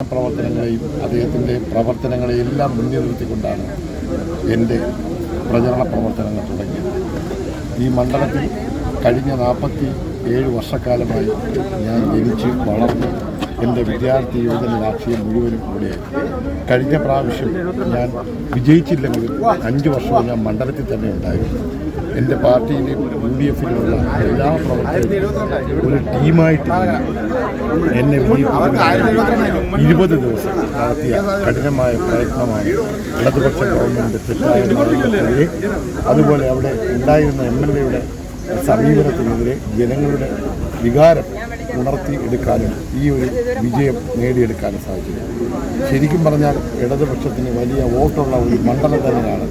പ്രവർത്തനങ്ങളെയും അദ്ദേഹത്തിൻ്റെ പ്രവർത്തനങ്ങളെയെല്ലാം മുന്നിൽ നിർത്തിക്കൊണ്ടാണ് എൻ്റെ പ്രചരണ പ്രവർത്തനങ്ങൾ തുടങ്ങിയത്. ഈ മണ്ഡലത്തിൽ കഴിഞ്ഞ 47 വർഷക്കാലമായി ഞാൻ ജനിച്ച് വളർന്ന് എൻ്റെ വിദ്യാർത്ഥി യുവജന രാഷ്ട്രീയം മുഴുവനും കൂടിയായിരുന്നു. കഴിഞ്ഞ പ്രാവശ്യം ഞാൻ വിജയിച്ചില്ലെങ്കിലും 5 വർഷവും ഞാൻ മണ്ഡലത്തിൽ തന്നെ ഉണ്ടായിരുന്നു. എൻ്റെ പാർട്ടിയിലെയും UDF-ലുള്ള എല്ലാ പ്രവർത്തകരും ഒരു ടീമായിട്ട് എന്നെ വിജയിപ്പിക്കുന്ന 20 ദിവസം നടത്തിയ കഠിനമായ പ്രയത്നമാണ് ഇടതുപക്ഷ ഗവൺമെൻറ് തെറ്റായ നയങ്ങൾക്കെതിരെ, അതുപോലെ അവിടെ ഉണ്ടായിരുന്ന MLA-യുടെ സമീപനത്തിനെതിരെ ജനങ്ങളുടെ വികാരം ഉണർത്തിയെടുക്കാനും ഈ ഒരു വിജയം നേടിയെടുക്കാനും സാധിച്ചു. ശരിക്കും പറഞ്ഞാൽ ഇടതുപക്ഷത്തിന് വലിയ വോട്ടുള്ള ഒരു മണ്ഡലം തന്നെയാണ്